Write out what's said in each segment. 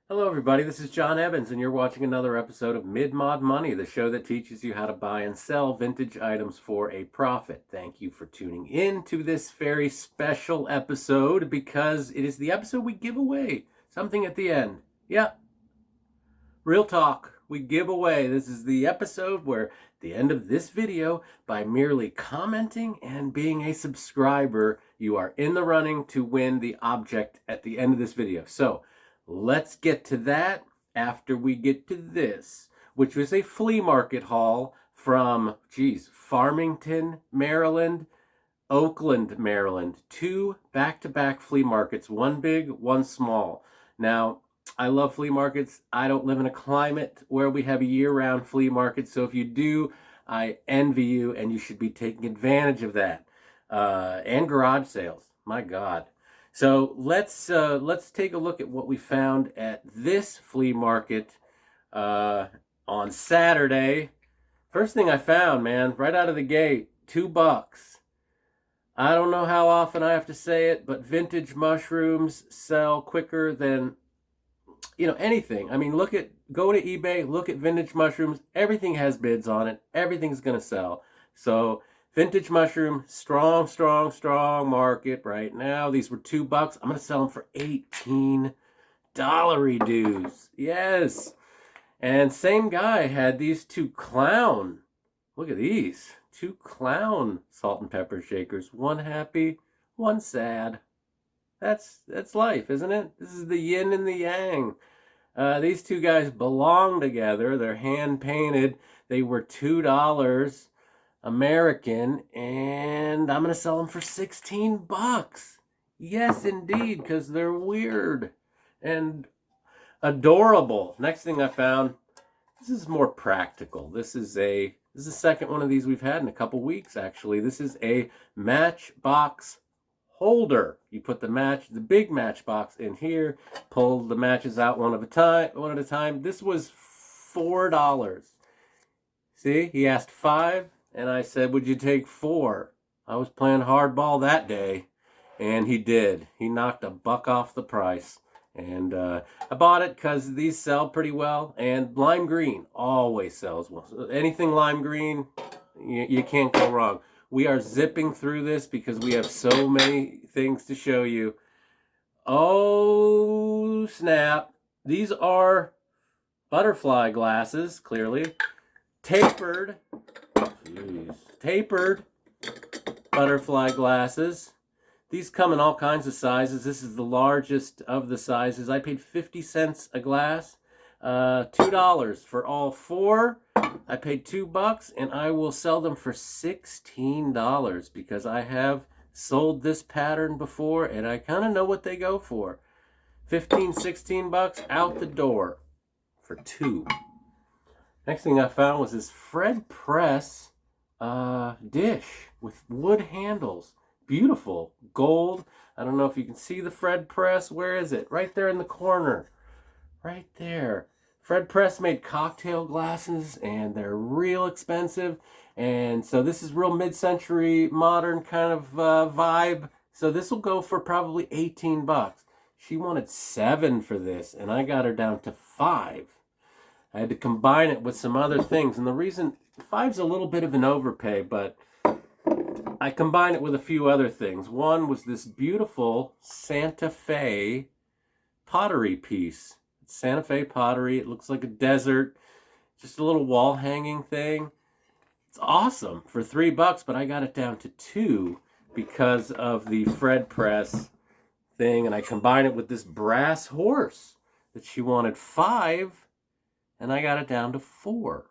Hello everybody, this is John Evans and you're watching another episode of Mid-Mod Money, the show that teaches you how to buy and sell vintage items for a profit. Thank you for tuning in to this very special episode because it is the episode we give away something at the end. Yeah, real talk, we give away. This is the episode where at the end of this video, by merely commenting and being a subscriber, you are in the running to win the object at the end of this video. So, let's get to that after we get to this, which was a flea market haul from, Farmington, Maryland, Oakland, Maryland. Two back-to-back flea markets, one big, one small. Now, I love flea markets. I don't live in a climate where we have a year-round flea market, so if you do, I envy you, and you should be taking advantage of that. And garage sales. My God. So let's take a look at what we found at this flea market on Saturday. First thing I found, man, right out of the gate, $2. I don't know how often I have to say it, but vintage mushrooms sell quicker than anything. I mean, go to eBay, look at vintage mushrooms. Everything has bids on it. Everything's gonna sell. So vintage mushroom, strong market right now. These were $2. I'm going to sell them for $18 dues. Yes. And same guy had these two clown. Look at these. Two clown salt and pepper shakers. One happy, one sad. That's life, isn't it? This is the yin and the yang. These two guys belong together. They're hand painted. They were $2. American, and I'm going to sell them for $16. Yes, indeed, because they're weird and adorable. Next thing I found, this is more practical. This is the second one of these we've had in a couple weeks, actually. This is a matchbox holder. You put the big matchbox in here, pull the matches out one at a time. This was $4. See, he asked 5. And I said, would you take 4? I was playing hardball that day. And he did. He knocked $1 off the price. And I bought it because these sell pretty well. And lime green always sells well. So anything lime green, you can't go wrong. We are zipping through this because we have so many things to show you. Oh, snap. These are butterfly glasses, clearly. Tapered butterfly glasses. These come in all kinds of sizes. This is the largest of the sizes. I paid 50 cents a glass. $2 for all 4. I paid $2 and I will sell them for $16 because I have sold this pattern before and I kind of know what they go for. $15, $16 out the door for 2. Next thing I found was this Fred Press dish with wood handles. Beautiful. Gold. I don't know if you can see the Fred Press. Where is it? Right there in the corner. Right there. Fred Press made cocktail glasses and they're real expensive. And so this is real mid-century modern kind of vibe. So this will go for probably $18. She wanted 7 for this and I got her down to 5. I had to combine it with some other things. And the reason 5's a little bit of an overpay, but I combined it with a few other things. One was this beautiful Santa Fe pottery piece. It's Santa Fe pottery. It looks like a desert. Just a little wall hanging thing. It's awesome for $3, but I got it down to 2 because of the Fred Press thing. And I combined it with this brass horse that she wanted 5. And I got it down to 4.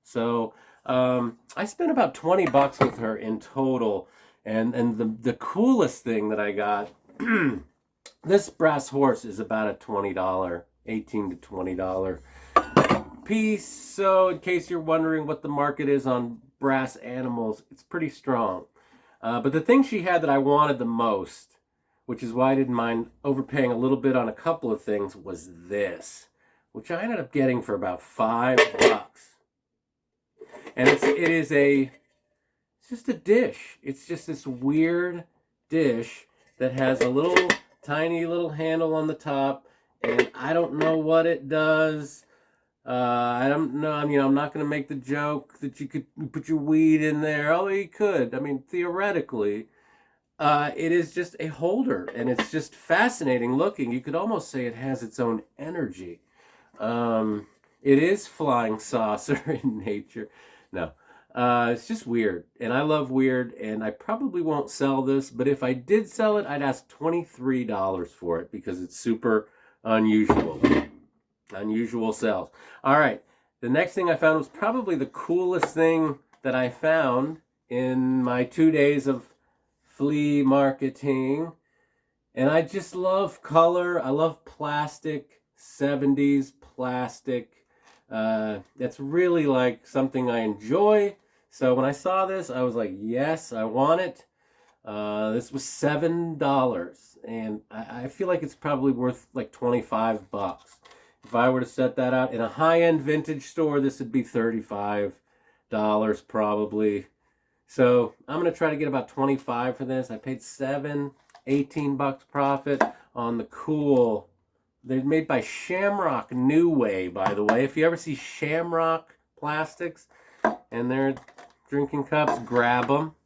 So I spent about $20 with her in total. And the coolest thing that I got, this brass horse is about a $20, $18 to $20 piece. So in case you're wondering what the market is on brass animals, it's pretty strong. But the thing she had that I wanted the most, which is why I didn't mind overpaying a little bit on a couple of things, was this, which I ended up getting for about $5. And it's just a dish. It's just this weird dish that has a tiny little handle on the top and I don't know what it does. I don't know. I mean, I'm not going to make the joke that you could put your weed in there. Oh, you could. I mean, theoretically, it is just a holder, and it's just fascinating looking. You could almost say it has its own energy. It is flying saucer in nature. No, it's just weird, and I love weird, and I probably won't sell this, but if I did sell it, I'd ask $23 for it because it's super unusual. Unusual sales. All right, the next thing I found was probably the coolest thing that I found in my 2 days of flea marketing, and I just love color. I love plastic, 70s plastic. That's really like something I enjoy. So when I saw this, I was like, yes, I want it. This was $7, and I feel like it's probably worth like 25 bucks. If I were to set that out in a high-end vintage store, this would be $35 probably. So I'm going to try to get about 25 for this. I paid 18 bucks profit on the cool. They're made by Shamrock New Way, by the way. If you ever see Shamrock plastics and they're drinking cups, grab them.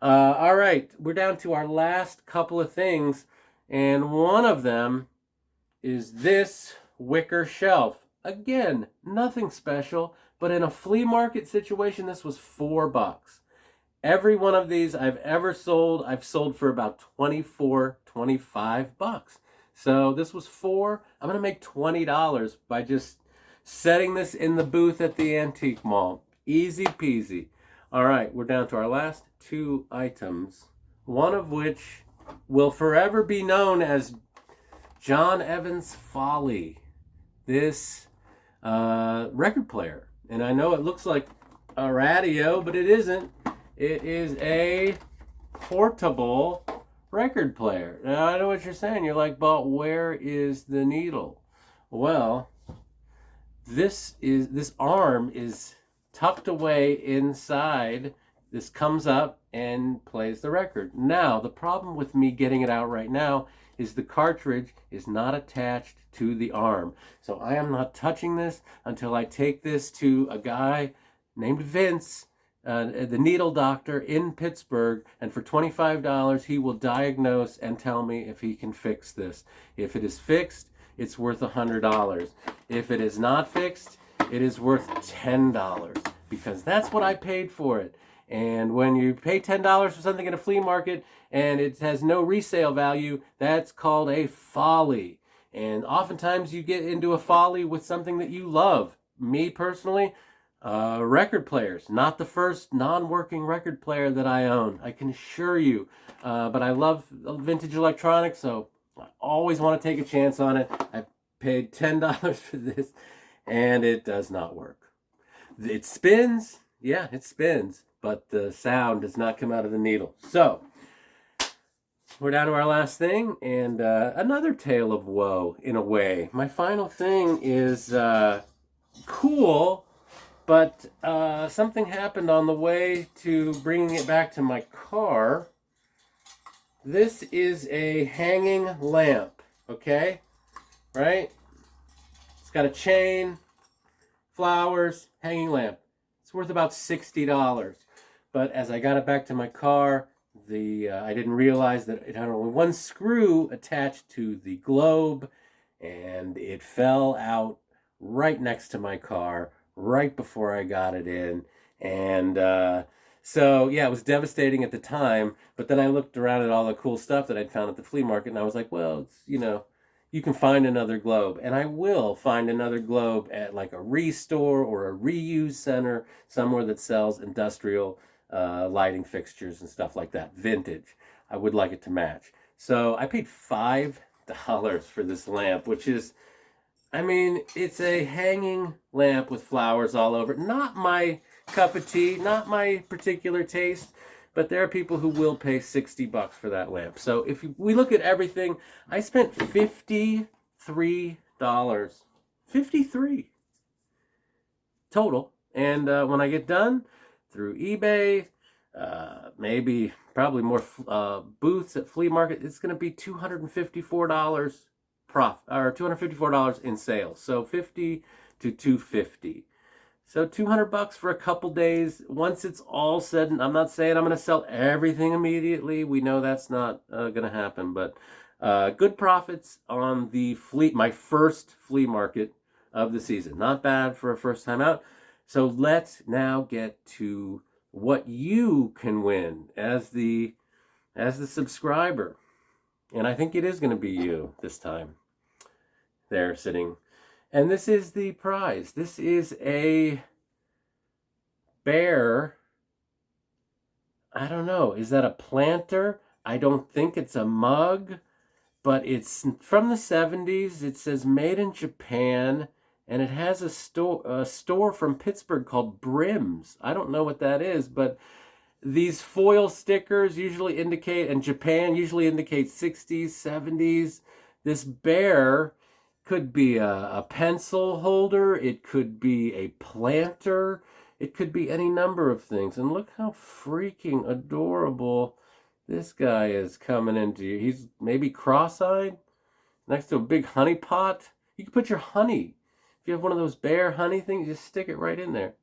All right, we're down to our last couple of things, and one of them is this wicker shelf. Again, nothing special, but in a flea market situation, this was $4. Every one of these I've ever sold, I've sold for about 24, 25 bucks. So this was $4. I'm going to make $20 by just setting this in the booth at the antique mall. Easy peasy. All right, we're down to our last two items, one of which will forever be known as John Evans' Folly. This record player. And I know it looks like a radio, but it isn't. It is a portable record player. Now, I know what you're saying. You're like, but where is the needle? Well, this arm is tucked away inside. This comes up and plays the record. Now, the problem with me getting it out right now is the cartridge is not attached to the arm. So I am not touching this until I take this to a guy named Vince, the needle doctor in Pittsburgh, and for $25 he will diagnose and tell me if he can fix this. If it is fixed, it's worth $100. If it is not fixed, it is worth $10 because that's what I paid for it. And when you pay $10 for something in a flea market and it has no resale value, that's called a folly. And oftentimes you get into a folly with something that you love. Me personally, record players. Not the first non-working record player that I own, I can assure you. But I love vintage electronics, so I always want to take a chance on it. I paid $10 for this, and it does not work. It spins. Yeah, it spins, but the sound does not come out of the needle. So we're down to our last thing, and another tale of woe in a way. My final thing is cool, but something happened on the way to bringing it back to my car. This is a hanging lamp, okay? Right? It's got a chain, flowers, hanging lamp. It's worth about $60. But as I got it back to my car, I didn't realize that it had only one screw attached to the globe, and it fell out right next to my car right before I got it in. And so, yeah, it was devastating at the time. But then I looked around at all the cool stuff that I'd found at the flea market, and I was like, well, it's, you can find another globe, and I will find another globe at like a restore or a reuse center somewhere that sells industrial lighting fixtures and stuff like that, vintage. I would like it to match. So I paid $5 for this lamp, which is, I mean, it's a hanging lamp with flowers all over it. Not my cup of tea, not my particular taste, but there are people who will pay $60 for that lamp. So if we look at everything, I spent $53. 53 total. And when I get done, through eBay, probably more booths at flea market, it's going to be $254 or $254 in sales. So 50 to 250. So $200 for a couple days. Once it's all said, and I'm not saying I'm going to sell everything immediately. We know that's not going to happen, but good profits on the Flea, my first flea market of the season. Not bad for a first time out. So let's now get to what you can win as the subscriber. And I think it is going to be you this time. There sitting. And this is the prize. This is a bear. I don't know. Is that a planter? I don't think it's a mug, but it's from the 70s. It says made in Japan, and it has a store from Pittsburgh called Brims. I don't know what that is, but these foil stickers usually indicate, and Japan usually indicates 60s, 70s. This bear could be a pencil holder. It could be a planter. It could be any number of things. And look how freaking adorable this guy is coming into you. He's maybe cross-eyed next to a big honey pot. You can put your honey. If you have one of those bear honey things, just stick it right in there.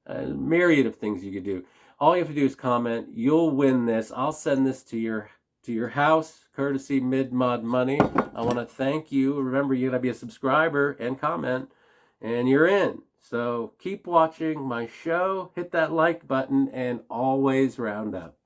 A myriad of things you could do. All you have to do is comment. You'll win this. I'll send this to your house, courtesy Mid-Mod Money. I want to thank you. Remember, you got to be a subscriber and comment, and you're in. So keep watching my show. Hit that like button, and always round up.